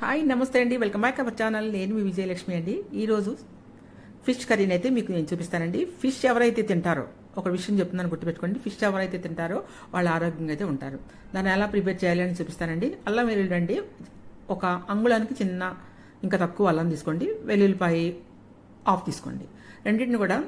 Hi నమస్తే అండి, welcome back our channel. నేను మీ విజయలక్ష్మి అండి. ఈరోజు ఫిష్ కర్రీని అయితే మీకు నేను చూపిస్తానండి. ఫిష్ ఎవరైతే తింటారో, ఒక విషయం చెప్తున్నాను గుర్తుపెట్టుకోండి. ఫిష్ ఎవరైతే తింటారో వాళ్ళు ఆరోగ్యంగా అయితే ఉంటారు. దాన్ని ఎలా ప్రిపేర్ చేయాలి అని చూపిస్తానండి. అల్లం వెల్లుల్లి అండి, ఒక అంగుళానికి చిన్న ఇంకా తక్కువ అల్లం తీసుకోండి. వెల్లుల్లిపాయ ఆఫ్ తీసుకోండి. రెండింటిని కూడా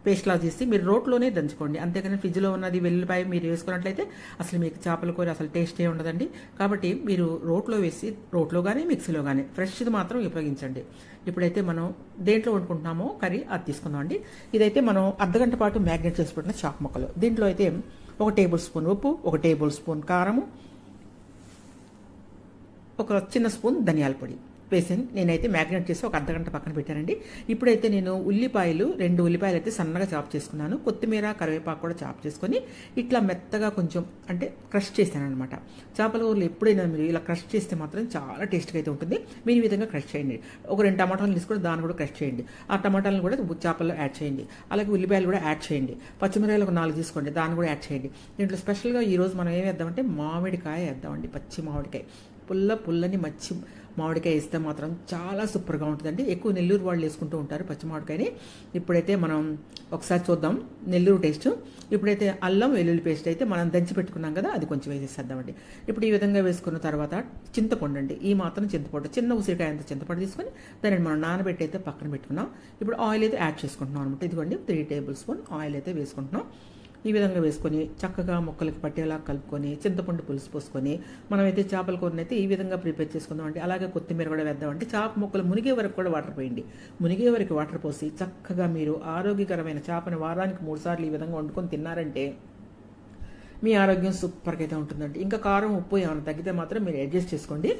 పేస్ట్లా చేసి మీరు రోట్లోనే దంచుకోండి. అంతేకాని ఫ్రిడ్జ్లో ఉన్నది వెల్లుల్లిపాయ మీరు వేసుకున్నట్లయితే అసలు మీకు చేపల కూర అసలు టేస్టే ఉండదండి. కాబట్టి మీరు రోట్లో వేసి, రోట్లో కానీ మిక్సీలో కానీ ఫ్రెష్ది మాత్రం ఉపయోగించండి. ఇప్పుడైతే మనం దేంట్లో వండుకుంటున్నామో కర్రీ అది తీసుకుందాం అండి. ఇదైతే మనం అర్ధగంట పాటు మ్యాగ్నేట్ చేసి పెట్టిన చాప ముక్కలు. దీంట్లో అయితే 1 టేబుల్ స్పూన్ ఉప్పు, 1 టేబుల్ స్పూన్ కారము, 1 చిన్న స్పూన్ ధనియాల పొడి వేసి నేనైతే మ్యాగ్నేట్ చేసి ఒక అర్ధగంట పక్కన పెట్టానండి. ఇప్పుడైతే నేను 2 ఉల్లిపాయలు అయితే సన్నగా చాప్ చేసుకున్నాను. కొత్తిమీర, కరివేపాకు కూడా చాప్ చేసుకొని ఇట్లా మెత్తగా కొంచెం అంటే క్రష్ చేశాను అనమాట. చేపల కూరలు ఎప్పుడైనా మీరు ఇలా క్రష్ చేస్తే మాత్రం చాలా టేస్ట్గా అయితే ఉంటుంది. మీరు ఈ విధంగా క్రష్ చేయండి. ఒక 2 టమాటాలు తీసుకొని దాన్ని కూడా క్రష్ చేయండి. ఆ టమాటాలను కూడా చేపల్లో యాడ్ చేయండి. అలాగే ఉల్లిపాయలు కూడా యాడ్ చేయండి. పచ్చిమిరకాయలు ఒక 4 తీసుకోండి, దాన్ని కూడా యాడ్ చేయండి. దీంట్లో స్పెషల్గా ఈరోజు మనం ఏం వేద్దామంటే మామిడికాయ వేద్దామండి. పచ్చి మామిడికాయ, పుల్లని మామిడికాయ వేస్తే మాత్రం చాలా సూపర్గా ఉంటుందండి. ఎక్కువ నెల్లూరు వాళ్ళు వేసుకుంటూ ఉంటారు పచ్చి మామిడికాయని. ఇప్పుడైతే మనం ఒకసారి చూద్దాం నెల్లూరు టేస్ట్. ఇప్పుడైతే అల్లం వెల్లుల్లి పేస్ట్ అయితే మనం దంచి పెట్టుకున్నాం కదా, అది కొంచెం వేసేసేద్దామండి. ఇప్పుడు ఈ విధంగా వేసుకున్న తర్వాత చింతపండు అండి, ఈ మాత్రం చింతపండు, చిన్న ఉసిరికాయ అంత చింతపండు తీసుకొని దాన్ని మనం నానబెట్టి అయితే పక్కన పెట్టుకున్నాం. ఇప్పుడు ఆయిల్ అయితే యాడ్ చేసుకుంటున్నాం అనమాట. ఇదిగోండి 3 టేబుల్ స్పూన్ ఆయిల్ అయితే వేసుకుంటున్నాం. ఈ విధంగా వేసుకొని చక్కగా ముక్కలకి పట్టేలా కలుపుకొని చింతపండు పులుసు పోసుకొని మనమైతే చేపల కూరని అయితే ఈ విధంగా ప్రిపేర్ చేసుకుందామండి. అలాగే కొత్తిమీర కూడా వేద్దామంటే చేప ముక్కలు మునిగే వరకు కూడా వాటర్ పోయండి. మునిగే వరకు వాటర్ పోసి చక్కగా మీరు ఆరోగ్యకరమైన చేపని వారానికి 3 సార్లు ఈ విధంగా వండుకొని తిన్నారంటే మీ ఆరోగ్యం సూపర్గా అయితే ఉంటుందండి. ఇంకా కారం, ఉప్పు ఏమైనా తగ్గితే మాత్రం మీరు అడ్జస్ట్ చేసుకోండి.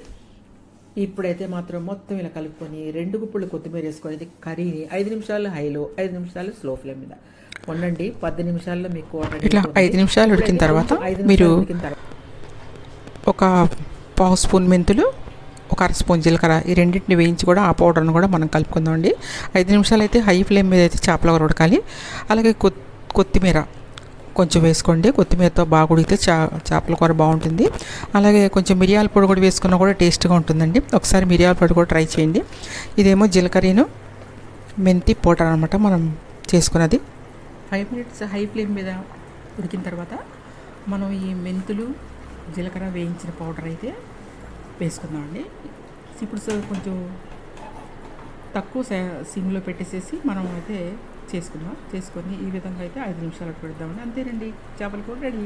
ఇప్పుడైతే మాత్రం మొత్తం ఇలా కలుపుకొని 2 గుప్పులు కొత్తిమీర వేసుకొని కర్రీని 5 నిమిషాలు హైలో, 5 నిమిషాలు స్లో ఫ్లేమ్ మీద వండండి. 10 నిమిషాల్లో మీకు ఇట్లా 5 నిమిషాలు ఉడికిన తర్వాత మీరు ఒక పావు స్పూన్ మెంతులు, ఒక 1/2 స్పూన్ జీలకర్ర, ఈ రెండింటిని వేయించి కూడా ఆ పౌడర్ను కూడా మనం కలుపుకుందామండి. 5 నిమిషాలు అయితే హై ఫ్లేమ్ మీద అయితే చేపల కూర ఉడకాలి. అలాగే కొత్తిమీర కొంచెం వేసుకోండి. కొత్తిమీరతో బాగా ఉడికితే చేపల కూర బాగుంటుంది. అలాగే కొంచెం మిరియాల పొడి కూడా వేసుకున్నా కూడా టేస్ట్గా ఉంటుందండి. ఒకసారి మిరియాల పొడి కూడా ట్రై చేయండి. ఇదేమో జీలకర్రను మెంతి పౌడర్ అనమాట మనం చేసుకున్నది. 5 మినిట్స్ హై ఫ్లేమ్ మీద ఉడికిన తర్వాత మనం ఈ మెంతులు, జీలకర్ర వేయించిన పౌడర్ అయితే వేసుకుందామండి. ఇప్పుడు కొంచెం తక్కువ సిమ్లో పెట్టేసేసి మనం అయితే చేసుకొని ఈ విధంగా అయితే 5 నిమిషాలు పెడదామండి. అంతేనండి, చేపల కూర రెడీ.